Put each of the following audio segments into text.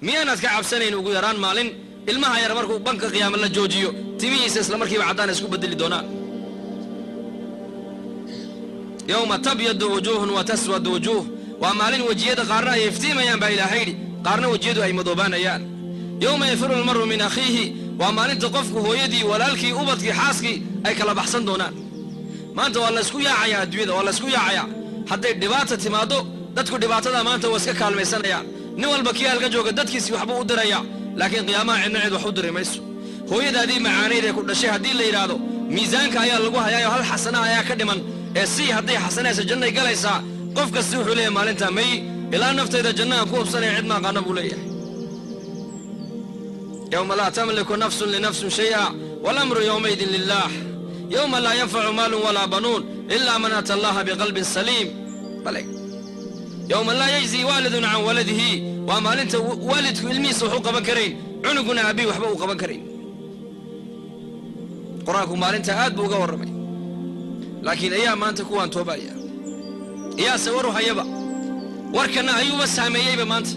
miyaanaad ka cabsanayn ugu yaraan maalin ilmaha yar markuu banka qiyaamo la joojiyo timihiisa isla markiiba caddaan isku bedeli doonaan yawma tabyadu wujuuhun wa taswadu wujuuh waa maalin wejiyada qaarna ay iftiimayaan baa ilaahay yidhi qaarna wejiyadu ay madoobaanayaan yawma yafiru almaru min akhiihi waa maalinta qofku hooyadii walaalkii ubadkii xaaskii ay kala baxsan doonaan maanta waa laysku yaacayaa adduunyada waa laysku yaacayaa hadday dhibaata timaado dadku dhibaatada maanta waa iska kaalmaysanayaan nin walba kii halka jooga dadkiisii waxbuu u dirayaa laakiin qiyaamaha cidna cid wax u diri mayso hooyadaadii macaanayd ee ku dhashay haddii la yidhaahdo miisaanka ayaa lagu hayaayo hal xasana ayaa ka dhiman ee sii hadday xasanaysa jannay galaysaa qof kasti wuxuu leeyahay maalintaa may ilaa naftayda jannahan ku hubsanaya cid maaqaana buu leeyahay yawma laa tamliku nafsun linafsin shay'a walamru yawmaydin lillaah yawma laa yanfacu maalun walaa banuun ilaa man ata allaha biqalbin saliim yawma laa yajzi waalidun can waladihi waa maalinta waalidku ilmihiisa wax u qaban karayn cunuguna aabbihi waxba u qaban karayn qur-aanku maalinta aad buu uga warramay laakiin ayaa maanta kuwaan toobaya iyaase waru hayaba warkana ayuuba saameeyeyba maanta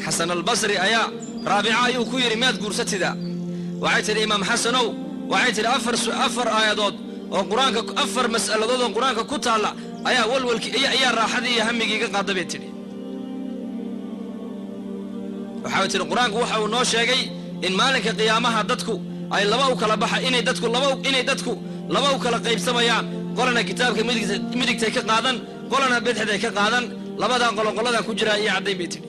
xasan albasri ayaa raabica ayuu ku yidhi miyaad guursatida waxay tidhi imaam xasanow waxay tidhi afar aayadood oo qur-aanka afar mas'aladood oo qur-aanka ku taalla ayaa walwalkii ayaa raaxadii iyo hammigii iga qaada bay tidhi waxay tidhi qur-aanku waxa uu noo sheegay in maalinka qiyaamaha dadku ay laba u kala baxa inay dadku laba u kala qaybsamayaan qolana kitaabka midigtay ka qaadan qolana bidixday ka qaadan labadan qoloqoladan ku jira iyo caddayn bay tidhi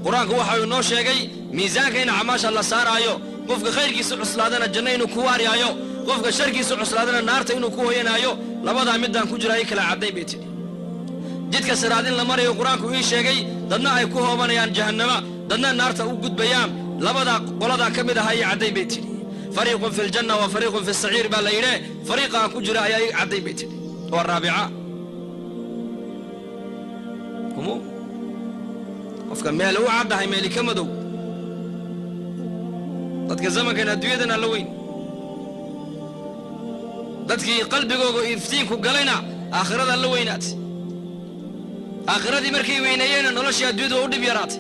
qur-aanku waxa uu noo sheegay miisaanka in acmaasha la saaraayo qofka khayrkiisa cuslaadana janno inuu ku waariyaayo qofka sharkiisa cuslaadana naarta inuu ku hoyanaayo labadaa midaan ku jira ay kala caddayn bay tidhi jidka siraadin la marayo qur-aanku ii sheegay dadna ay ku hoobanayaan jahannama dadna naarta u gudbayaan labadaa qoladaa ka mid aha iyo caddayn bay tidhi fariiqun fi ljanna wa fariiqun fi saciir baa la yidhe fariiqa aan ku jira ayaa ii caddayn bay tidhi waa raabica qofka meel u caddahay meeli ka madow dadka zamankan adduunyadan aan la weyn dadkii qalbigooga iftiinku galayna aakhiradaa la weynaatay aakhiradii markay weyneeyeenna noloshii adduunyada waa u dhib yaraatay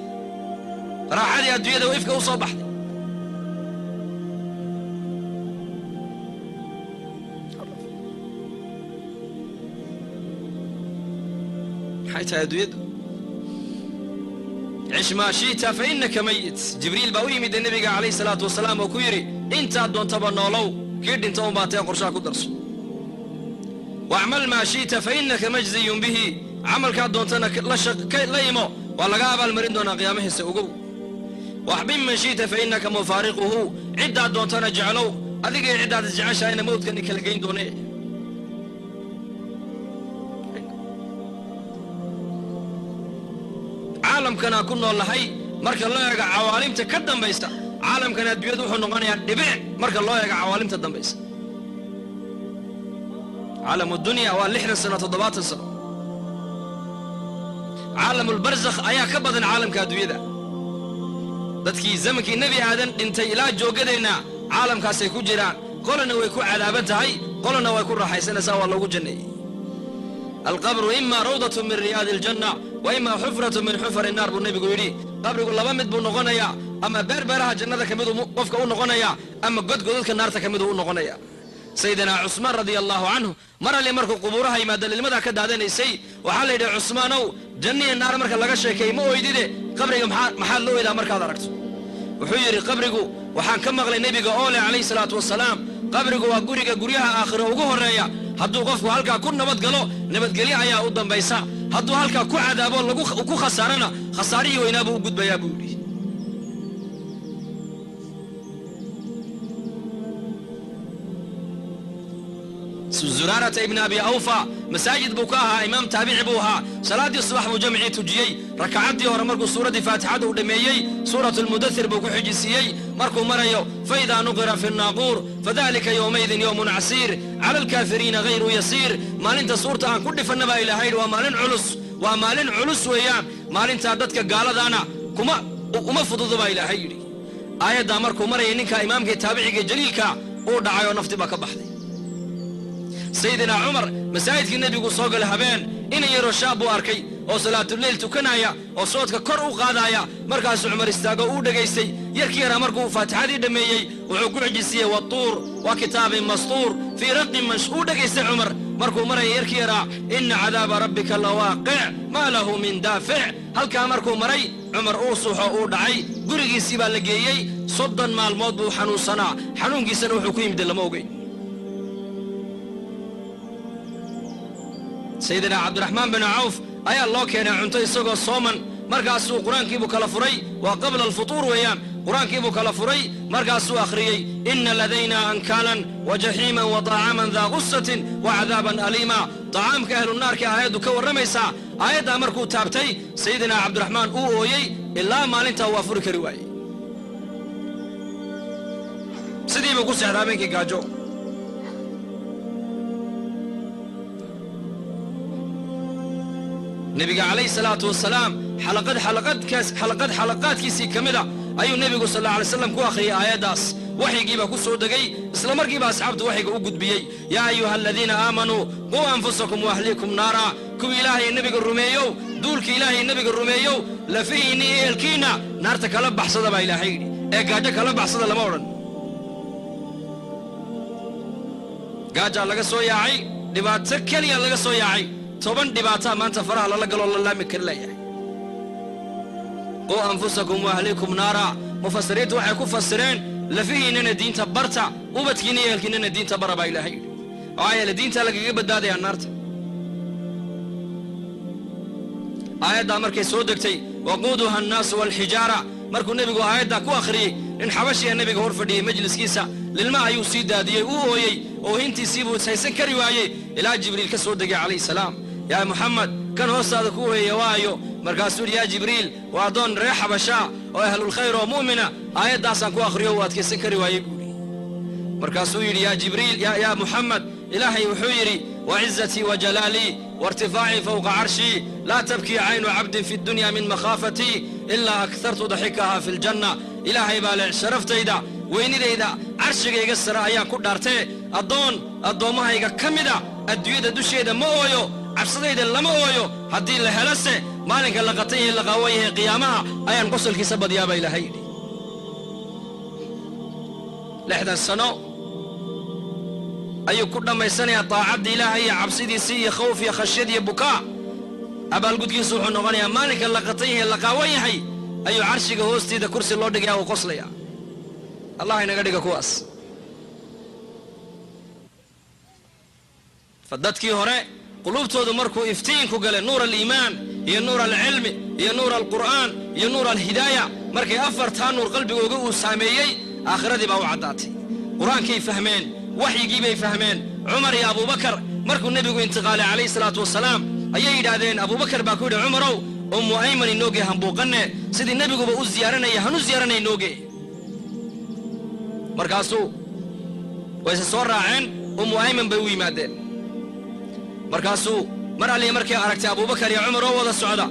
raaxadii adduunyada waa ifka u soo baxday maxay tahay adduunyadu cish maa shi'ta fa innaka mayit jibriil baa u yimid nebiga calayhi salaatu wasalaam oo ku yidhi intaad doontaba noolow kii dhinta un baatee qorshaha ku darso wacmal maa shi'ta fa innaka majziyun bihi camalkaad doontana la imo waa laga abaalmarin doonaa qiyaamahiisa ogow waxbin man shi'ta fa innaka mufaariquhu ciddaad doontana jeclow adigay ciddaad isjeceshahayna mawdkani kala geyn doonee caalamkanaa ku nool lahay marka loo eego cawaalimta ka dambaysta caalamkan adduunyadu wuxuu noqonayaa dhibic marka loo eego cawaalimta dambaysa caalamu dunya waa 60 sano 70 sano caalamulbarzakh ayaa ka badan caalamka adduunyada dadkii zamankii nebi aadan dhintay ilaa joogadeenna caalamkaasay ku jiraan qolana way ku cadaaban tahay qolana way ku raaxaysanaysaa waa loogu janneeyey alqabru ima rawdatu min riyaadi aljanna wa ima xufratu min xufari naar buu nebigu yidhi qabrigu laba mid buu noqonayaa ama beerbeeraha jannada ka miduu qofka u noqonayaa ama godgodadka naarta ka miduu u noqonayaa sayidina cusmaan radia allahu canhu mar alle markuu qubuuraha yimaada ilmadaa ka daadanaysay waxaa la yidhi cusmaanow janniya naar marka laga sheekeey ma oydide qabriga maxaad loo oydaa markaad aragto wuxuu yidhi qabrigu waxaan ka maqlay nebiga oo leh calayhi salaatu wasalaam qabrigu waa guriga guryaha aakhiro ugu horreeya hadduu qofku halkaa ku nabad galo nabadgelyo ayaa u dambaysa hadduu halkaa ku cadaabo ku khasaarana khasaarihii weynaa buu u gudbayaa buu yidhi زرارة ابن أبي أوفى مساجد بوكاها إمام تابعي بوها صلاة الصباح مجمعي تجيي ركعتي ورمركو سورة فاتحة ودميي سورة المدثر بوكو حجسيي مركو مريو فإذا نقر في الناقور فذلك يومئذ يوم عسير على الكافرين غير يسير ما لنت صورة عن كل فنبا إلى هير ومالين علس ويام ما لنت عددك قال دانا كما فضضبا إلى هير آية دا مركو مريو نكا إمامك تابعي جليلك ودعايو نفتي بك بحثي سيدنا عمر مساجد النبي صوق الهبين إن يرو شاب أركي أو صلاة الليل تكنايا أو صوتك كر وقادايا مركز عمر استاغو ودغيستي يركي مركو فاتحة دميي وعقوع جسيه والطور وكتاب مسطور في رق منشور دغيستي عمر مركو مري يركي إن عذاب ربك لواقع ما له من دافع هل كان مركو مري عمر أوصح أو دعي قريسي بالجيي صدا مع الموت بو حنون صنع حنون جسنا وحكيم دلموجي سيدنا عبد الرحمن بن عوف أي الله كان عنتي سوق الصومن مركز قرآن كيبو كلافري وقبل الفطور ويام قرآن كيبو كلافري مركز آخري إن لدينا أنكالا وجحيما وطعاما ذا غصة وعذابا أليما طعام كأهل النار كآيات كور رميسا آيات أمركو تابتي سيدنا عبد الرحمن أوي إلا ما لنت وافرك رواي سيدي بقول سعرابين كي قاجو نبي عليه الصلاة والسلام حلقات كيسي كمدة أيو النبي صلى الله عليه وسلم كو أخري آيات داس وحي جيبا كو سودقي إسلام رقيبا أصحابته وحي قد بيي يا أيها الذين آمنوا قوا أنفسكم وأهليكم نارا كو إلهي النبي الرميو دولك إلهي النبي الرميو لفيني الكينا نارتك لبح صدى با إلهي قاجك لبح صدى لمورا قاجا لغا سوياعي دباتك كليا لغا سوياعي toban dhibaato maanta faraha la galo la laami kar leeyahay qoo anfusakum wa ahlikum naara mufassiriintu waxay ku fasireen lafihiinna diinta barta ubadkiina yeelkiina diinta baraba ilaahay aayada diinta lagaga badbaadaya naarta aayada markay soo degtay waquduha an-nas wal hijara markuu nabigu aayada ku akhriyay in xabashiga nabiga hor fadhiyay majliskiisa lilma ayuu sii daadiyay uu ooyay oo intiisii buu saysan kari waayay ilaa jibriil ka soo degay calayhi salaam يا محمد كان هوستاذ كوه يوايو مركاسور يا جبريل وأدون ريح بشاء وأهل الخير ومؤمنة آيات داسان كو أخريو واتكسن كري وايقولي مركاسور يا جبريل يا محمد إلهي وحيري وعزتي وجلالي وارتفاعي فوق عرشي لا تبكي عين عبد في الدنيا من مخافتي إلا أكثرت ضحكها في الجنة إلهي بالع شرفت إذا ويني إذا عرشك يقصر أيا كدارتي أدومها يقا كمدا الدويدة دوشيدة مويو عبصديد لما هويو هدي اللي هلسه مالك لقطيه لقاويه قيامها أيان قصل كسبد يا بيلا هيدي لحد السنة أيو كنا ما يسني طاعة إلهي عبصدي سي خوف يا خشدي بكاء أبا القد يسوح النغنية مالك لقطيه لقاويه هي أيو عرشك هوستي ده كرسي الله دقيا وقصليا الله ينقدك كواس فدتكي هوري قلوبتoodu markuu iftiinku galay nuur al-iimaan iyo nuur al-ilm iyo nuur al-qur'aan iyo nuur al-hidaaya markay afartaa nuur qalbigooga uu saameeyay aakhiradii baa u cadaatay quraankay fahmeen waxyigii bay fahmeen umar iyo abu bakar markuu nabigu intiqaalay calayhi salaatu wasalaam ayay yidhaahdeen abu bakar baa ku yidhi umarow ummu ayman inooge hambuuqanne sidii nabiguba u ziyaaranaya hanu ziyaaranay inooge markaasuu wayse soo raaceen ummu ayman bay u yimaadeen markaasuu mar ali markay aragtay Abu Bakar iyo Umar oo wada socda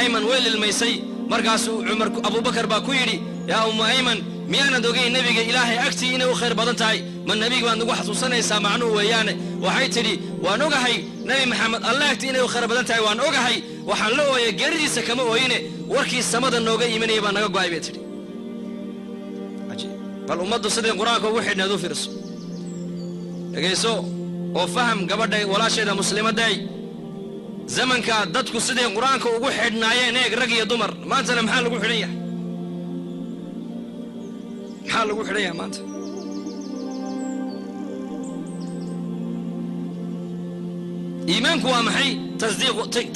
Ayman way lilmaysay markaasuu Umar Abu Bakar baa ku yiri yaa Ayman miyana dogay nabiga Ilaahay agtii inuu khayr badan tahay man nabiga waan ugu xasuusanaysaa macnuu weeyaane waxay tiri waan ogahay nabi Maxamed Allah agtii inuu khayr badan tahay waan ogahay waxaan la ooyay geeridiisa kama ooyine warkii samada nooga imanay baa naga go'ay bay tiri bal ummaddu sidii quraanka ugu xidhnaado fiirso dhageyso oo faham gabadhay walaasheeda muslimaday zamanka dadku sidii quraanka ugu xidhnaayeen rag iyo dumar maanta maxaa lagu xidhan yahay maanta iimaanku waa maxay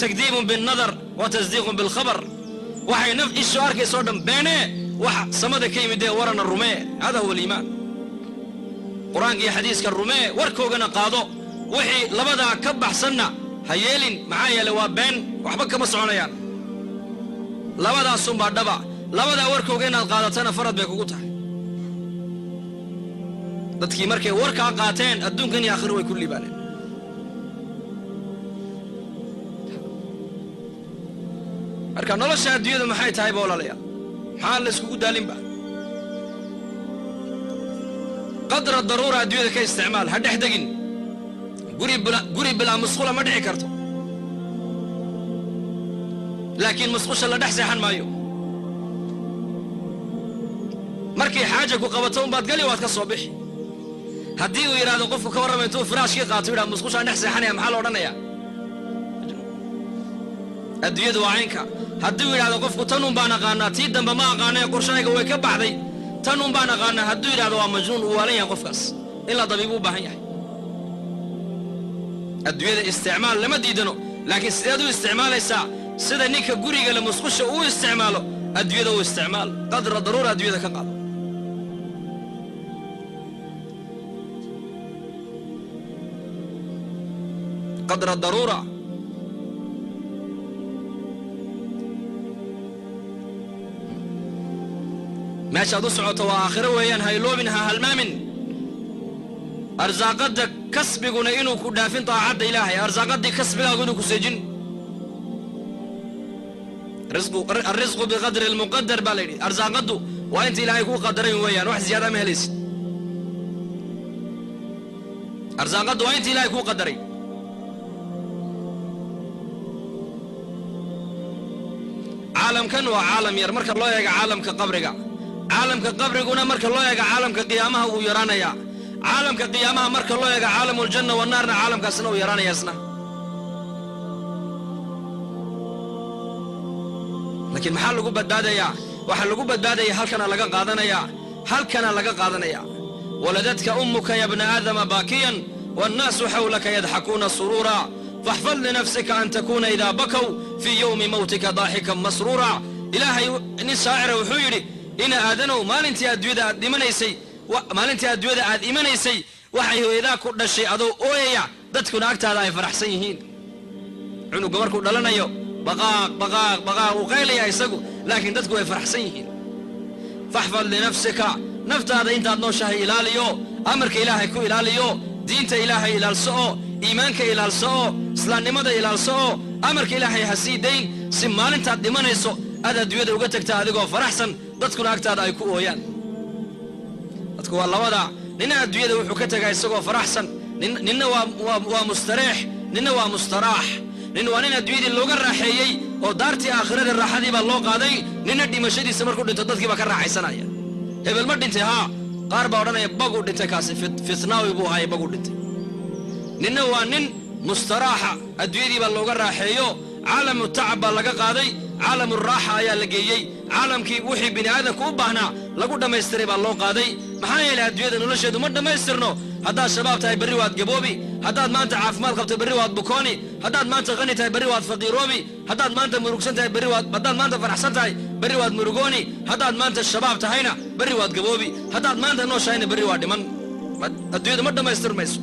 takdiib bin nadar wa tasdiiq bil khabar waxay naf isoo arkayso dhan beene wax samada ka yimid warana rumee hada huwa iimaan قرآن كي حديث كالرمي وركوغنا قادو وحي لبدا كبح سنة هيالين معايا لوابين وحبك مسعونيان لبدا الصنبع الدبع لبدا وركوغنا القادتنا فرد بيكو قطع دادكي مركي وركا قاتين الدون كان ياخروا كل بالين أركان الله شاهد ديوذا محاي تايبا ولا ليا محال لسكو دالين با قدر الضرورة أدوية كاستعمال هدح دقين قريب بلا مسخولة ما دعي كرتو laakiin musqusha la dhex seexan maayo. markii xaaja ku qabato baad gali waad ka soo bixi. haddii uu yiraahdo qofku ka warramay intuu firaashkii qaato yiraahdo musqusha dhex seexanaya maxaa la odhanayaa? adduunyadu waa aynka. haddii uu yiraahdo qofku tan baan aqaanaa tii dambe ma aqaanay qorshayga way ka baxday tan baan aqaanaa hadduu yiraahdo waa majnuun uu waalan yahay qofkaas in la dabiib u baahan yahay. adduunyada isticmaal lama diidano laakiin sideed u isticmaalaysaa sida ninka guriga la musqusha uu isticmaalo adduunyada uu isticmaal qadra daruura adduunyada ka qaado. قدر الضرورة. ماشي أدوسعة وآخرة ويان هايلو منها هالمامن أرزاقدك كسبقنا إنو كدافين طاعات إلهي أرزاقدك كسبقنا قدو كسجن الرزق بقدر المقدر باليني أرزاقدو وأنت إلهي كو قدرين ويان واحد زيادة مهلس أرزاقدو وأنت إلهي كو قدرين. عالم كان وعالم ير مركب الله يجا عالم كقبرجا عالم كقبرجنا مركب الله يجا عالم كقيامها ويرانا يا عالم كقيامها مركب الله يجا عالم الجنة والنار عالم كسنة ويرانا يسنا. لكن محل لقوا بداده يا وحل لقوا بداده يا هل كان لقى قادنا يا هل كان لقى قادنا يا ولدتك أمك يا ابن آدم باكيا والناس حولك يضحكون سرورا فاحفظ لنفسك أن تكون إذا بكوا في يوم موتك ضاحكا مسرورا. إلهي إني شاعر وحيري إن آذنوا ما لنتي أدويدا دمنيسي ما لنتي أدويدا إيمانيسي وحي إذا كنا الشيء أدو أويا دتكن أكتر هذا يفرح سيهين عنو قمركو دلنا يو بقاق وقيل يا يسقو لكن دتكو يفرح سيهين. فاحفظ لنفسك نفت هذا أنت أدنوشه إلاليو أمرك إلهي كو إلاليو دينت إلهي إلى السؤو إيمانك إلى السؤو سلان مدى إلى السؤو أمرك إلهي حسيدين سمان أنت دمان يسو هذا دويد وقتك تهدقو فرحسن دتكون أكتاد أيكو أويان دتكو والله وضع ننا دويد وحكتك يسقو فرحسن ننا ومستريح ننا ومستراح ننا وننا دويد اللوغة الراحيي ودارتي آخرة الراحة دي بالله قادي ننا دي مشيدي سمر كود تددك بكر راحي سنايا هبل مد انتها قاربا ورنا يبقو دنتا كاسي فتناوي بوها يبقو دنتا ننا وانن مستراحة أدويدي باللوغة الراحيو عالم التعب لقا قادي عالم الراحة يا لقيي عالم كي وحي بني آدم كوباهنا لقو دما يستري بالله قادي محايا إلى أدويدي نولشهدو مد ما يسترنو هداد شباب تاي بري واد قبوبي هداد ما انت عافمال قبت بري واد بكوني هداد ما انت غني تاي بري واد فقيروبي هداد ما انت مروكسن تاي بري واد هداد ما انت فرحسن تاي بري واد مروغوني هداد ما انت الشباب تاينا بري واد قبوبي هداد ما انت نوشاين بري واد من أدويدي مد ما يستر ميسو.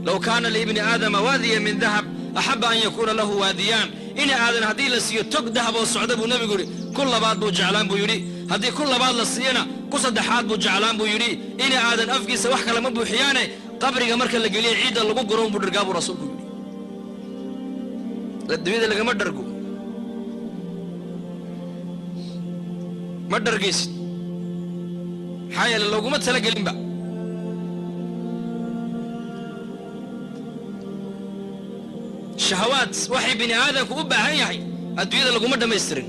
لو كان لابن آدم واديا من ذهب أحب أن يكون له واديان إن آدم هدي لسيه تق ذهب وصعد بو نبي يقولي كل بعض بو جعلان بو يري هدي كل بعض لسينا قصد حاد بو جعلان بو يري إن آدم أفقي سوحك لما بو حيانه قبري مركا اللي قليه عيدا اللي بو قرون بو درقاب ورسول بو يري الدويد اللي ما درقو ما درقيس حايا اللي لو قمت سلق الانبا شهوات وحي بني آدم كوبا هاي الدويد اللي قمت ما يسترن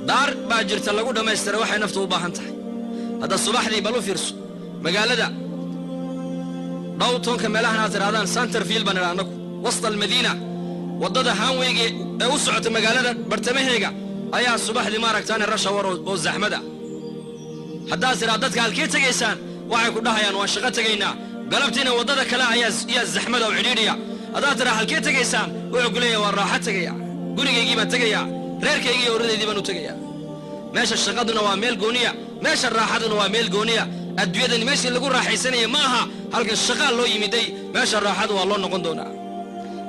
دار باجرت اللي قمت ما يسترن وحي نفته وباهنتها هذا الصباح دي بلو فيرسو مقالة دا دوتون كمالها ناتر هذا سانتر فيل بنرانكو وسط المدينة وضد هانويجي وسعت مقالة برتمهيجا أيا الصباح دي مارك تاني الرشا والزحمة دا حداس رادتك هالكيتا جيسان وحي كلها يان واشغتها جينا قلبتنا وضدك لا يا الزحمة وعريريا هذا ترى هالكيتا جيسان ويقول لي والراحة تجيا قولي يجيبها تجيا غيرك يجي ورد دي بنو تجيا ماشي الشقادنا واميل جونية ماشي الراحتنا واميل جونية الدويدن ماشي اللي يقول راح يسني ماها هلك الشغال لو يمدي ماشي الراحة والله نقندونا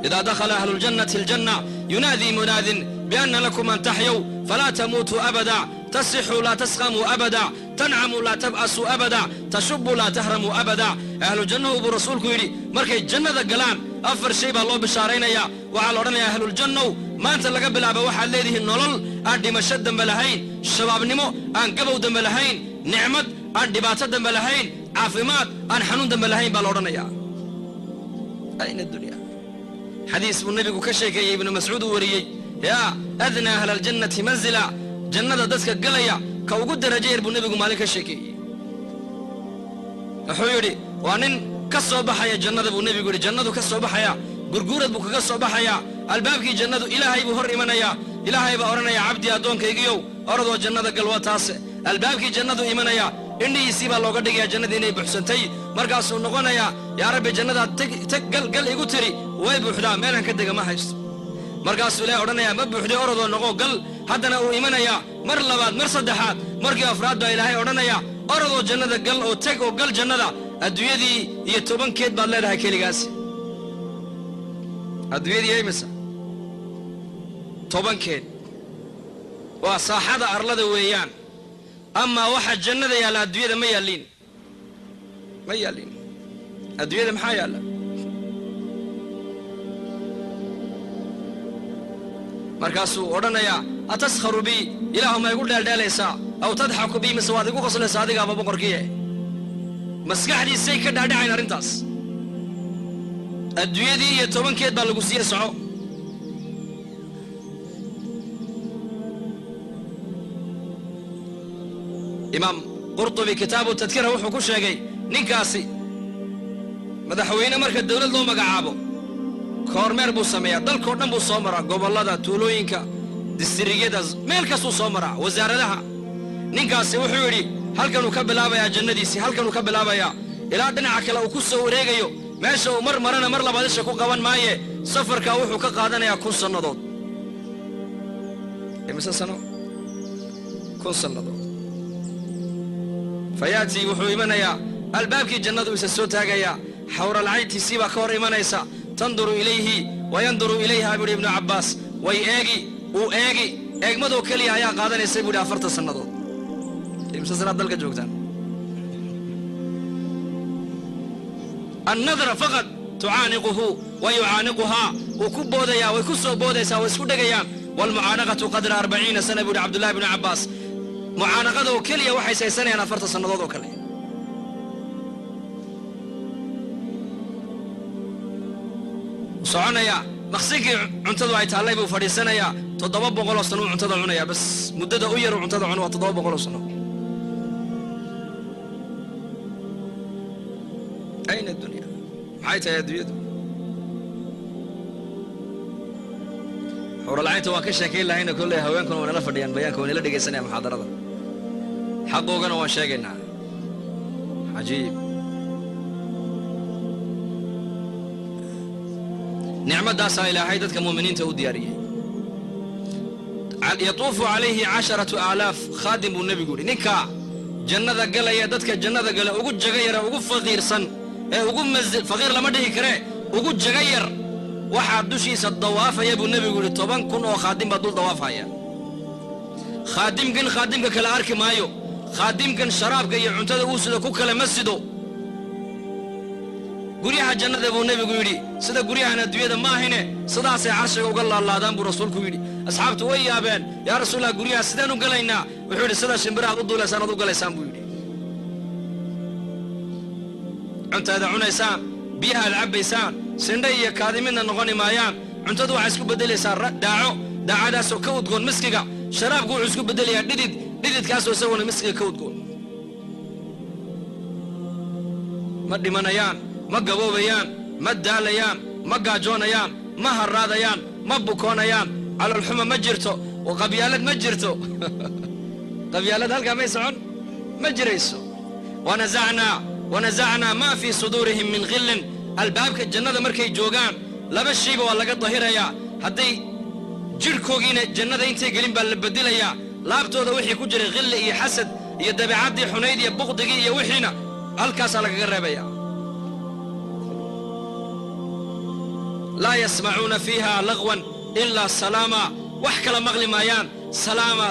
إذا دخل أهل الجنة ينادي مناد بأن لكم أن تحيوا فلا تموتوا أبدا تصحوا لا تسقموا أبدا تنعموا لا تبأسوا أبدا تشبوا لا تهرموا أبدا أهل الجنة وبرسولك يري مركي الجنة ذا قلان أفر شيء بالله بشارين يا وعلى رنا أهل الجنة ما أنت لقى بلعب واحد ليده النلل أدي مشد دم بلهين الشباب نمو أن قبوا دم بلهين نعمت أن دباتة دم بلهين عافمات أن حنون دم بلهين بالله رنا يا أين الدنيا حديث النبي كشيك ابن مسعود وريي يا أدنى أهل الجنة منزلا جنة دسك قليا كوجود درجير بالنبي مالك الشيكي حيوري وانن كالصباح يا جنة بالنبي يقول جنة كالصباح يا قرقورة بك كالصباح يا الباب كي جنة إلهي بهر إيمانا يا إلهي بأورنا يا عبدي أدون كيجيو أرض جنة قلوة تاس الباب كي جنة إيمانا يا إني يسيب الله قد يا جنة إني بحسنتي مركز النقطة يا رب جنة قل يقول تري ويبحدا مالن كدق ما حيست مركز ولا أورنا يا مبحدا أرض النقطة قل حدنا إيمانا يا مر لباد مر صدحات مركز أفراد إلهي أورنا يا أرض جنة قل أو تك أو قل جنة الدنيا دي يتوبن كيد بالله ده كيلي قاس الدنيا دي أي مسا توبن كيد وصاحد أرلد ويان أما واحد جنة يا لا الدنيا ده ما يالين الدنيا ده محايا لا مركاسو أورنا يا أتسخر بي إله ما يقول دال إسا أو تضحك بي مسوادك وقصل صادق أبو بكر كيه مسكحدي السيكة دادا عين رنتاس الدنيا دي يتوبن كيد بالقصية سعو إمام قرطبي كتابه التذكير وحو كل شيء نينكاسي مدحوينا مركز الدولة لو مقعابو كورمير بو سميا دل كورنم بو صومرا قبلادا تولوينكا دستريجيداز ميلكاسو صومرا وزارة لها نينكاسي وحو يري هل كانوا كبلابا يا جنديسي هل كانوا كبلابا يا إلى دنيا كلا وكسو وريجيو ماشو مرنا مر لبادش كو قوان مايه سفر كوحو كقادنا يا كون سنضود إمسا سنو كون سنضود فياتي وحو إيمانا يا الباب كي جنة ويسسو تاقيا حور العين تسيبا كور إيمانا يسا تنظر إليه وينظر إليها بودي ابن عباس ويأجي أجمدو كليا يا قادنا يسيبو دا فرط سنضود إمسا سنة دلك جوكتان النظر فقط تعانقه ويعانقها وكبو ديا ويكسو بوديسا ويسكو دقيان والمعانقة قدر 40 سنة بود عبد الله بن عباس معانقة كليا وحي سيساني أنا فرط سنضود كليا وصعنا يا مخسيكي عنتدو عيت الله يبو فريسانا يا تضبب بغلو سنو عنتدو عنا يا بس مدد أوير عنتدو عنو تضبب بغلو سنو أين الدنيا؟ حيث يا ديود حور العين تواكشها كيلا هنا كله هوانكم ولا فديان بيانكم ولا دقي سنة محاضرة حقوقنا وشاقنا عجيب نعمة داسا إلى هيدت كمؤمنين توديارية يطوف عليه 10,000 خادم النبي يقول نكا جنة قال يا دتك جنة قال وقول جغير وقول فقير سن وقول مزل فقير لما ده يكره وقول جغير واحد دوشي الضوافة يا ابو النبي يقول طبعا كن خادم بدول ضوافة يا خادم كلا أرك مايو خادم كن شراب كي عنتد وسد كوكلا مسجدو قريها جنة ابو النبي يقول سدا قريها أنا الدنيا ما هنا سدا سعرش وقال الله دام برسول كويدي أصحابته ويا بين يا رسول الله قريها سدا نقلينا وحول سدا شمبرا ضدوا لسان ضدوا لسان بويدي أنت هذا عنيسان بيها العب يسان سندي كاذمين النغني مايان أنت دو عسكو بدل يسار داعو دا سو كود قول مسكيكا شراب قول عسكو بدل يا ديدد كاسو سوون مسكيكا كود قول مدي منيان ما قبوبيان ما داليان ما قاجونيان ما هراديان ما بكونيان على الحمى ما جرتو وقبيالات ما جرتو قبيالات هلقا ما يسعون ما جريسو ونزعنا ما في صدورهم من غل الباب الجنة مركي جوغان لبا الشيبة ولا قد ظهيريا هدي جيركوغين الجنة انتي قلين بالبدليا لابتو ذا وحي كجري غل اي حسد يدبعات دي حنيد يا بغضقي يا وحينا الكاس على قربيا لا يسمعون فيها لغوا إلا سلاما وحكلا مغلي مايان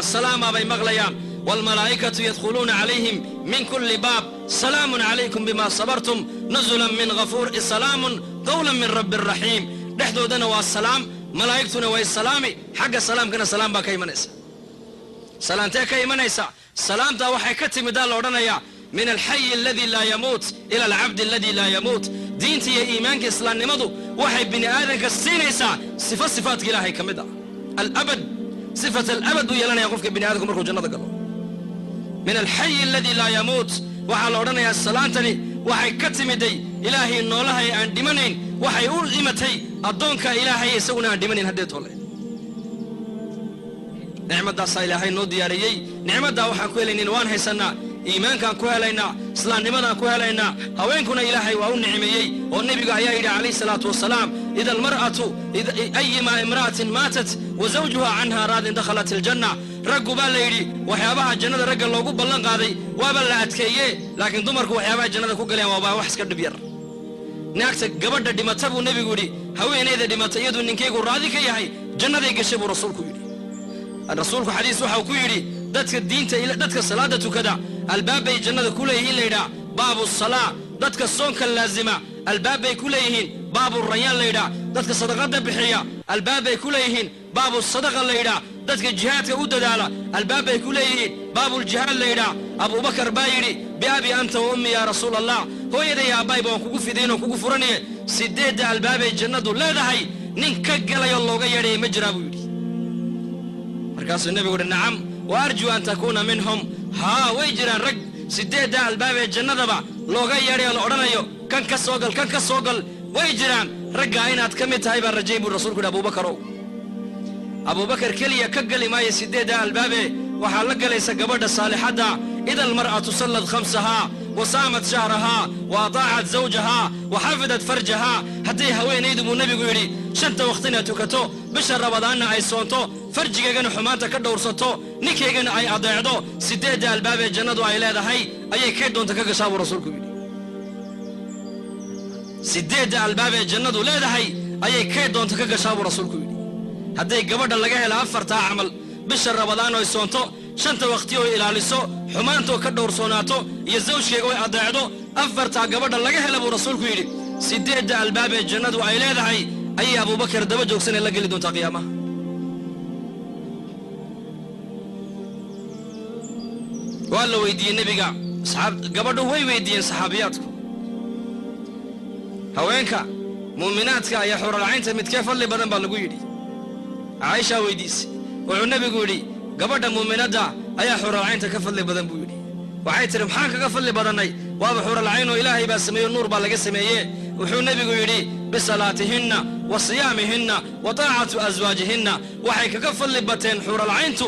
سلاما بي مغليان والملائكة يدخلون عليهم من كل باب سلام عليكم بما صبرتم نزلا من غفور سلام قولا من رب الرحيم نحدو دنا والسلام ملائكتنا والسلام حق السلام كنا سلام با كيمنيسا سلامتك كيمنيسا سلامتا وحي كتم دال ودنيا من الحي الذي لا يموت إلى العبد الذي لا يموت diinta iyo iimaanka islaamnimadu waxay bini aadanka siinaysaa sifaadka ilaahay ka mid ah alabad sifat alabad buu yeelanaya qofka bini aadanku markuu jannada galo min alxayi alladii laa yamuut waxaa la odhanayaa salaantani waxay ka timiday ilaahay noolahay aan dhimanayn waxay u imatay addoonka ilaahay isaguna aan dhimanayn haddee toole nicmadaasaa ilaahay noo diyaariyey nicmaddaa waxaan ku helaynin waan haysannaa iimaankaan ku helaynaa islaamnimadaan ku helaynaa haweenkuna ilaahay waa u nicmeeyey oo nebiga ayaa yidhi calayhi salaatu wasalaam ida almar'atu ayima imra'atin maatat wa zawjuha canha raadin dakhalat iljanna raggu baa la yidhi waxyaabaha jannada ragga loogu ballan qaaday waaba la adkeeye laakiin dumarku waxyaabaha jannada ku galeen waabaa wax iska dhib yar naagta gabadha dhimata buu nebigu yidhi haweenayda dhimata iyadu ninkaygu raadi ka yahay jannaday gashay buu rasuulku yidhi rasuulku xadiis waxau ku yidhi dadka salaada tukada albaabbay jannada ku leeyihiin laydhaa baabu salaa dadka soonka laazima albaabbay ku leeyihiin baabu rayaan laydhaa dadka sadaqada bixiya albaabbay ku leeyihiin baabu sadaqa laydhaa dadka jihaadka u dadaala albaabbay ku leeyihiin baabuljihaad laydhaa abubakar baa yidhi biabi anta wa ummi yaa rasuul allah hooyaday aabbayba waan kugu fidaynoo kugu furanaye 8 albaabay jannadu leedahay nin ka galayoo looga yeedhaya ma jiraa buu yidhi markaasuu nebigu uhi nacam wa arjuu an takuuna minhum haa way jiraan rag 8 albaabee jannadaba looga yeedhayo la odhanayo kan ka soo gal way jiraan raggaa inaad ka mid tahay baan rajayn buu rasuulku yidhi abubakarow abubakar keliya ka gali maayo 8 albaabee waxaa la galaysa gabadha saalixadda ida almar'atu sallad khamsahaa wa saamat shahrahaa wa ataacat zawjahaa wa xafidat farjahaa hadday haweenaydu buu nebigu yidhi 5 waqtina tukato bisha rabadaanna ay soonto farjigeegana xumaanta ka dhowrsato ninkeygana ay adeecdo 8 albaabee jannadu ay leedahay ayay kay doonta ka gashaa buu rasuulku yidhi 8 albaabee jannadu leedahay ayay kay doonta ka gashaa buu rasuulku yidhi hadday gabadha laga hela 4 camal bisha rabadaan ay soonto 5 waqti oo ilaaliso xumaantoo ka dhowrsoonaato iyo zawjkeega ay adeecdo 4 gabadha laga hela buu rasuulku yidhi 8 albaabee jannadu ay leedahay ayay abubakar daba joogsanee la geli doontaa qiyaamaha waa la weydiiyey nebiga gabadhu way weydiiyeen saxaabiyaadku haweenka muuminaadka iyo xuralcaynta midkee fadli badan baa lagu yidhi caaishaa weydiisay wuxuu nebigu yidhi gabadha muuminadda ayaa xuralcaynta ka fadli badan buu yidhi waxay tihi maxaan kaga fadli badannay waaba xuralcaynoo ilaahay baa sameeyo nuur baa laga sameeye wuxuu nebigu yidhi bisalaatihinna wa siyaamihinna wa taacatu aswaajihinna waxay kaga fadli bateen xuralcayntu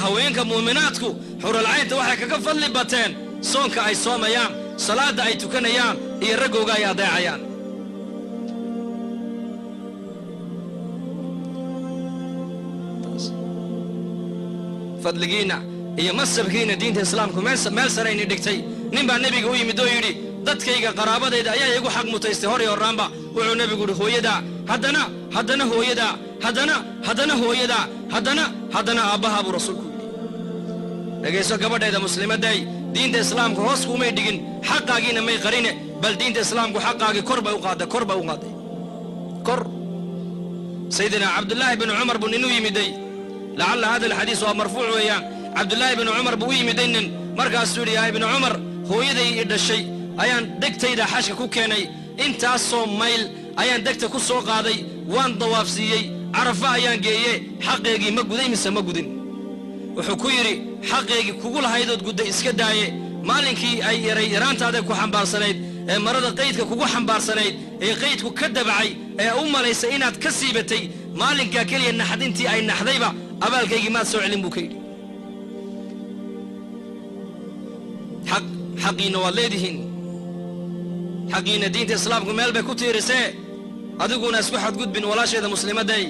haweenka muuminaadku xuralcaynta waxay kaga fadli bateen soonka ay soomayaan salaadda ay tukanayaan iyo raggooga ay adeecayaan fadligiinna iyo masabkiinna diinta islaamku meel sarayni dhigtay nin baa nebiga u yimid oo yidhi dadkayga qaraabadayda ayaa igu xaq mutaystay hor iyo horraanba wuxuu nebigu yidhi hooyadaa haddana hooyadaa haddana hooyadaa haddana aabbahaa buu rasuulku yidhi dhegayso gabadhayda muslimadday diinta islaamku hoos kuumay dhigin xaqaagiina may qarine bal diinta islaamku xaqaagii kor bay u qaaday kor sayidina cabdullaahi bin cumar buu nin u yimiday lacalla hada alxadiis waa marfuuc weeyaan cabdullaahi bin cumar buu u yimiday nin markaasuu yidhi yaa ibnu cumar hooyaday i dhashay ayaan degtayda xashka ku keenay intaasoo mayl ayaan degta ku soo qaaday waan dawaafsiiyey carafa ayaan geeye xaqeegii ma guday mise ma gudin wuxuu ku yidhi xaqeegii kugu lahaydood gudday iska daaye maalinkii ay yaraantaada ku xambaarsanayd ee marada qaydka kugu xambaarsanayd ee qaydku ka dabacay ee u malaysay inaad ka siibatay maalinkaa keliya naxdintii ay naxdayba abaalkaygii maad soo celin buu ka yidhi xaqiinna waad leedihiin xaqiinna diinta islaamku meel bay ku tiirisee adiguna isku xadgudbin walaasheeda muslimadday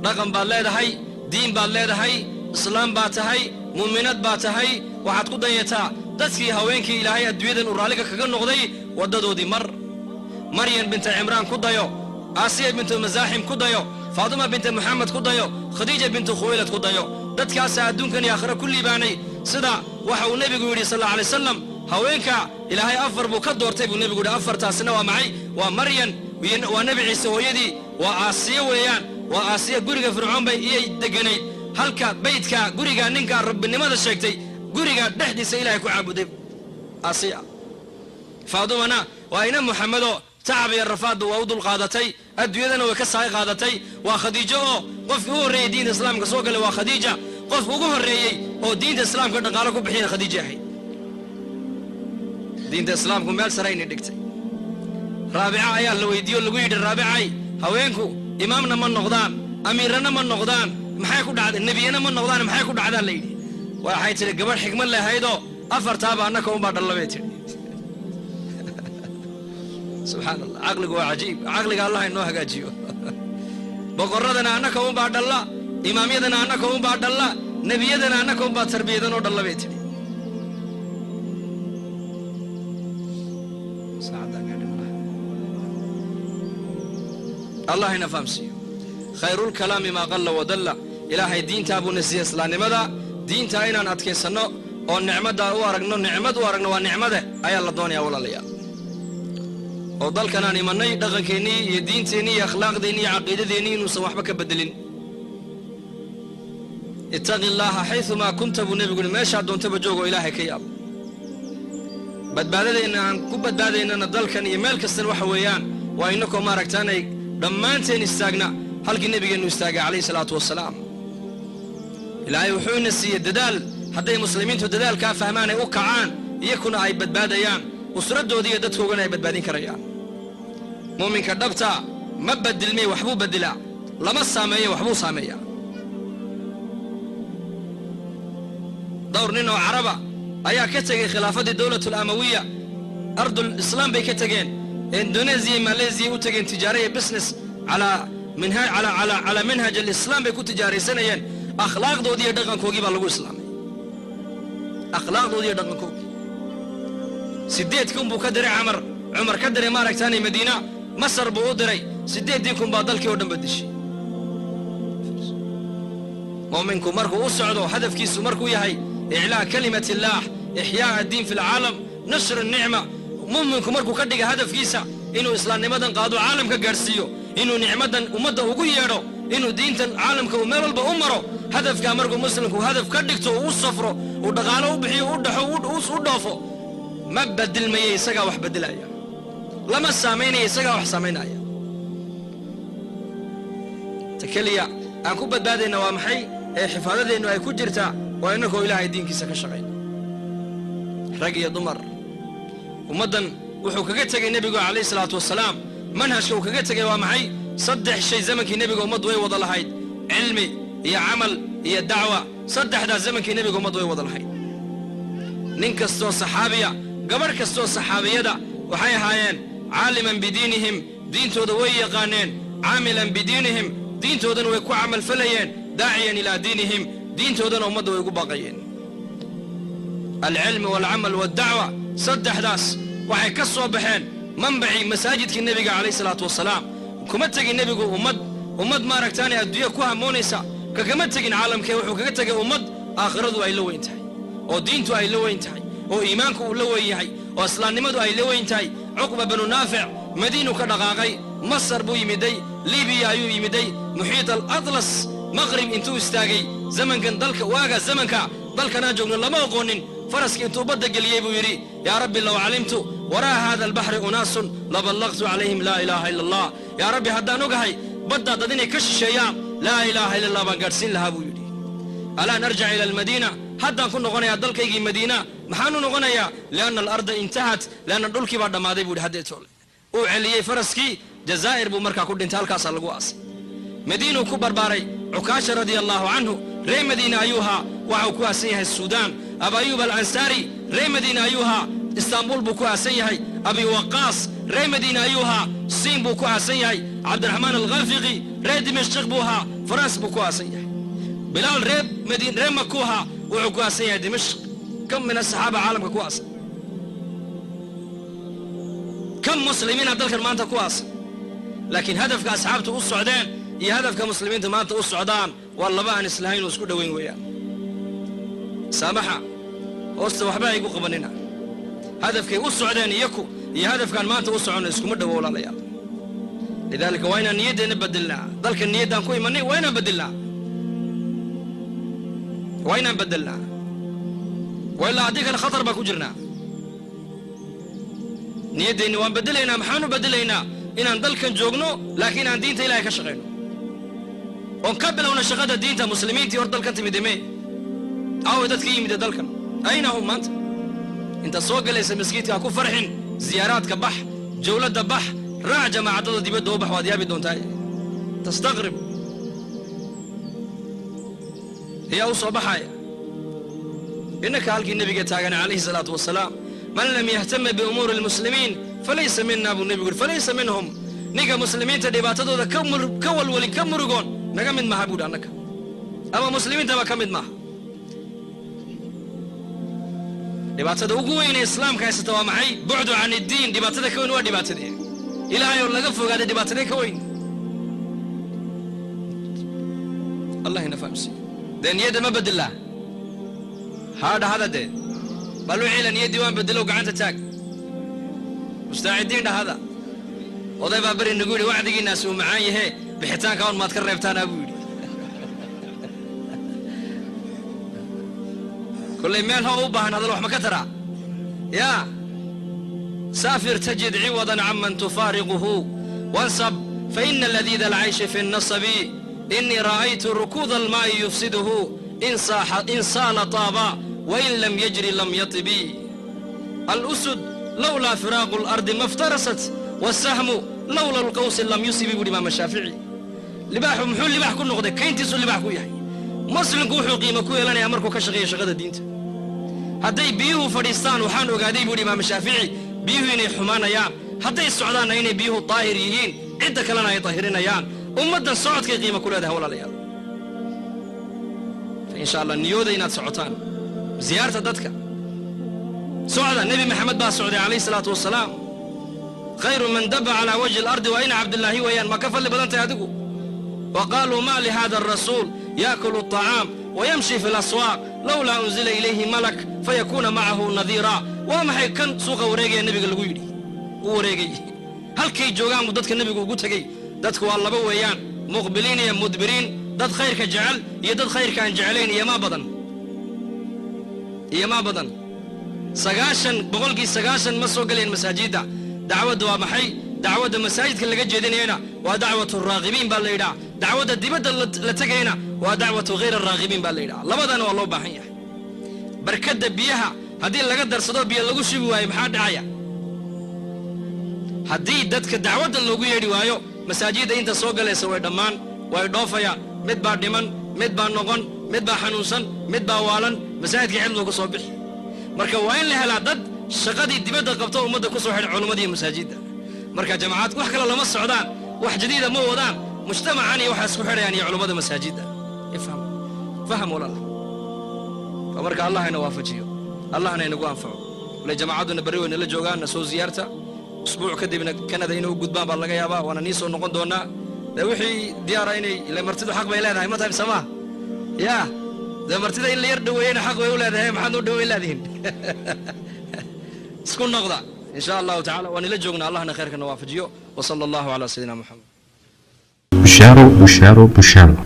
dhaqan baad leedahay diin baad leedahay islaam baad tahay muuminad baad tahay waxaad ku dayataa dadkii haweenkii ilaahay adduunyadan uu raalliga kaga noqday waddadoodii maryan binta cimraan ku dayo aasiya bintu masaaxim ku dayo faaduma binta muxamed ku dayo khadiija bintu khuwaylad ku dayo dadkaasaa adduunkan iyo aakhira ku liibaanay sida waxa uu nebigu yidhi sal alla alay wasalam haweenka ilaahay 4 buu ka doortay buu nebigu yidhi 4taasina waa maxay waa maryan waa nebi ciise hooyadii waa aasiya weeyaan waa aasiya guriga fircoon bay iyay deganayd halka baydka guriga ninka rabbinimada sheegtay guriga dhexdiisa ilaahay ku caabuday aasiya faadumana وأين محمد تعب يا الرفاد وأوض القادتي الدنيا وكساي قادتي وخديجة قف هو ري دين الإسلام كسوق اللي وخديجة قف هو الري أو دين الإسلام كنا قالكم بحين خديجة حي دين الإسلام كم مال سرين دكتي رابعة يا لو يديو لقيد الرابعة هوينكو إمامنا من نقدان أميرنا من نقدان محيكو دعاد النبينا من نقدان محيكو دعاد الليل وحيت الجبر حكمة الله هيدو أفر تابع أنكم بعد الله بيتي سبحان الله عقلك عجيب عقلك الله إنه عجيب بقردنا أنكم بعد الله إماميتنا أنكم بعد الله نبينا أنكم بعد تربيتنا ود الله بيتي الله هنا فهمسي خير الكلام ما قل ودل إلهي دين تابو نسي إسلام ماذا دين تاينا نتكي سنو والنعمة دا وارقنا نعمة وارقنا والنعمة أي الله دوني أولا ليا وضل كان مني دغن كيني دين تيني أخلاق ديني عقيدة ديني نسمح بك بدلين اتق الله حيثما كنت بنبي قل ما شاء دون تبجوغو إلهي كياب بدبادين عن كبدبادين أن ضل كان يمال كسر وحويان وإنكم ما ركتاني دمانتين استاغنا هل النبي انه استاغ عليه الصلاه والسلام لا يوحون السي الددال حتى المسلمين تددال كا فهمان او كعان يكون اي بدباديان وسردودي ددكوغنا اي بدبادين كريان مؤمن كدبتا ما بدل مي وحبو بدلا لما ساميه وحبو ساميه دور نينو عربه ايا كتغي خلافه الدوله الامويه ارض الاسلام بي كتغين اندونيسيا ماليزيا وتجين تجاريه بزنس على منهج الاسلام بيكون تجاري سنين اخلاق دودي دقن كوغي با لو اسلامي اخلاق دودي دقن كوغي سيديتكم بو كدري عمر كدري ما ركتاني مدينه مصر بو دري سيديتكم با دلكي ودن بدشي مؤمنكم مركو وسعدوا هدف كيسو مركو يحيى اعلاء كلمه الله احياء الدين في العالم نشر النعمه مؤمنكم مركو كدغ هدف كيسا انه اسلام نمدن قادو عالم كغارسيو انه نعمدن امده ugu yeedho inuu diintan caalamka uu meel walba u maro hadafka markuu muslimku hadaf ka dhigto uu safro uu dhaqaale u bixiyo u dhaxo u dhaafo ma badilmay isaga wax badilaya lama saameynay isaga wax saameynaya takaliya aan ku badbaadayna waa maxay ee xifaadadeenu ay ku jirtaa waa inagoo ilaahay diinkiisa ka shaqeyn rag iyo dumar ummadan wuxuu kaga tagay nabiga kaleey salaatu wasalaam manhajka uu kaga tagay waa maxay saddex shay zamankii nabiga ummadu way wada lahayd cilmi iyo amal iyo dacwa saddexda zamankii nabiga ummadu way wada lahayd nin kastoo saxaabiya gabar kastoo saxaabiyada waxay ahaayeen caaliman bidiinihim diintooda way yaqaaneen caamilan bidiinihim diintoodana way ku camal falayeen daaciyan ilaa diinihim diintoodana ummadu way ugu baaqayeen alcilmi walcamal waddacwa saddexdaas waxay ka soo baxeen manbacii masaajidkii nabiga calayhi salaatu wasalaam kuma tegin nabigu ummad ma aragtaanay adduunya ku hamoonaysa kagama tegin caalamkee wuxuu kaga tegay ummad aakhiradu ay la weyn tahay oo diintu ay la weyn tahay oo iimaanku uu la weyn yahay oo islaamnimadu ay la weyn tahay cuqba banu naafic madiinu ka dhaqaaqay masar buu yimiday libiya ayuu yimiday muxiit al-atlas maqrib intuu istaagay zamankan dalka waaga zamanka dalkanaa joogno lama aqoonin faraskii intuu badda geliyey buu yidhi yaa rabbi low calimtu waraa hada albaxri unaasun laballaqtu calayhim laa ilaaha ila allah yaa rabbi haddaan ogahay baddaa dad inay ka shisheeyaan laa ilaaha ila allah baan gaadhsiin lahaa buu yidhi alaan arjac ila almadiina haddaan ku noqonayaa dalkaygii madiina maxaanu noqonayaa lianna alarda intahat lianna dhulkii baa dhammaaday buu yidhi haddeetoole uu celiyey faraskii jazaa'ir buu markaa ku dhintay halkaasaa lagu aasay madiinuu ku barbaaray cukaasha radia allahu canhu ree madiina ayuuhaa waxau ku aasan yahay suudaan aba ayuub alansaari ree madiina ayuuhaa istaanbul buu ku aasan yahay abi waqaas ree madiina ayuuhaa siin buu ku aasan yahay cabdiraxmaan alghaafiqi ree dimashq buu ahaa faraas buu ku aasan yahay bilaal ree makuuhaa wuxuu ku aasan yahay dimashq kam min asaxaaba caalamka ku aasan kam muslimiina dalkan maanta ku aasan laakiin hadafka asxaabtu u socdeen iyo hadafka muslimiinta maanta u socdaan waa laba aan islahayn oo isku dhoweyn weeyaan saamaxa hoosta waxba ay igu qabanina hadafkay u socdeen iyaku iyo hadafkaan maanta u soconno iskuma dhowo walaalayaal lidaalika waa inaan niyaddeena bedelnaa dalka niyaddaan ku imanay waa inaan bedelnaa waa ilaa haddii kale khatar baa ku jirnaa نيدين وان بدلينا محانو بدلينا إن دل كان جوجنو لكن عن دين تيلا كشغينو ونقبل هنا شغادة دين مسلمين تيور دل كان تمدمي أو دت كي يمد دل كان أين هم أنت سوق ليس مسكيتي أكو فرحين زيارات كبح جولة دبح راع جماعة دي بدو بح واديابي دون تاي تستغرب هي أوصى بحايا إنك هالك النبي تاغن عليه الصلاة والسلام من لم يهتم بأمور المسلمين فليس منا أبو النبي يقول فليس منهم نيجا مسلمين تدباتدو ذا كول ولي كمرقون نجا من محبود عنك أما مسلمين تبا كمد معه دباتدو وقوين إسلام كاي ستوا معي بعدوا عن الدين دباتدو كوين ودباتدو إلى هاي ولا قفوا قاعد دباتدو كوين الله هنا فهمسي دين يد ما بدله هذا ده بلو عيلان يدي وان بدلو قعنت تاك مستعدين هذا وضيف بري نقولي وعدي الناس ومعاي هي بحيتان كون ما تكرر بتانا ابوي كل مال هو بهن هذا الوح ما كترى يا سافر تجد عوضا عمن تفارقه وانصب فإن الذي العيش في النصب إني رأيت ركوض الماء يفسده إن صال طابا وإن لم يجري لم يطبي الأسد لولا فراق الأرض ما افترست والسهم لولا القوس لم يصب بالإمام الشافعي لباح محول لباح كل نقطة كين تسول لباح كوياي مسلم كوحو قيمة كويا لنا أمركو كشغية شغادة دينت هدي بيهو فريستان وحانو قادي بالإمام الشافعي بيهو إني حمانا يان هدي السعودان إني بيهو طاهريين عدة كلنا يطهرين يان أمدا السعود كي قيمة كل هذا ولا ليال فإن شاء الله نيودا ينات سعوتان زيارة دتك سعودة النبي محمد با سعودي عليه الصلاة والسلام خير من دب على وجه الأرض وإن عبد الله ويان ما كفل بدنت يدقوا وقالوا ما لهذا الرسول يأكل الطعام ويمشي في الأسواق لولا أنزل إليه ملك فيكون معه نذيرا وما هي كان سوق وريجي النبي قال قولي وريجي هل كي جوجان ودتك النبي قلت جي دتك والله بويان مقبلين يا مدبرين دد خير كجعل يدد خير كان جعلين يا ما بدن يا ما بدن سجاشن بقولك سجاشن ما سوق لين مساجدا دعوة دوا محي دعوة المساجد كل جدين هنا ودعوة الراغبين بالليلة دعوة الدبد اللي تجينا ودعوة غير الراغبين بالليلة لا بدن والله بحية بركد بيها هدي اللي قدر صدق بيها اللي قشوا ويا محد عيا هدي دتك الدعوة اللي قوي روايو مساجد أنت سوق لي سوى دمان ويضافيا مدبر دمن مدبر نقن مدبر حنوسن مدبر والن مساجد كعلم لو كصبح مركا وين لها العدد شقدي دبد قبطه ومدة كسر حد علماء المساجد مركا جماعات وحكي لما السعودان واحد جديدة مو ودان مجتمع عني واحد سكحر يعني علماء المساجد فهم ولا لا فمركا الله ينوافجيه الله ينقوا أنفعه ولا جماعات نبريو إن الجوجان نسوي زيارته أسبوع كده كندا إنه قدام بالله جايبا وأنا نيسو نقول دونا ده وحي ديارة إني اللي مرتدو حق بيلاده ما تعرف سماه يا ده مرتدو اللي يردو وين حق بيلاده ما حد يردو بيلادين سكون نقطة إن شاء الله تعالى وأنا لجوجنا الله نخيرك نوافجيه وصلى الله على سيدنا محمد bushaaro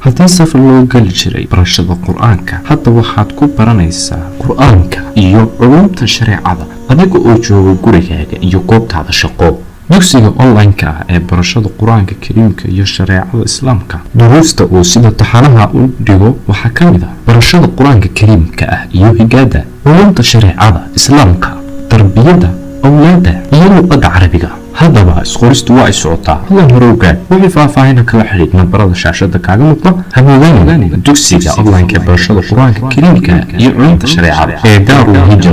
haddii safar loo geli jiray barashada qur-aanka hadda waxaad ku baranaysaa qur-aanka iyo culumta shareecada adiga oo jooga gurigaaga iyo goobtaada shaqo dugsiga online-ka ah ee barashada qur-aanka kariimka iyo shareecada islaamka duruusta uu sida taxanaha u dhigo waxaa ka mid ah barashada qur-aanka kariimka ah iyo higaada culumta shareecada islaamka tarbiyada awlaada iyo luqadda carabiga haddaba isqoristu waa ay socotaa hadlan horowgaad wixii faahfaahina kala xidhiid nambarada shaashada kaaga muuqda hamoodaan dugsiga online ee barashada qur-aanka kariimka iyo culumta shareecada ee daarul hijra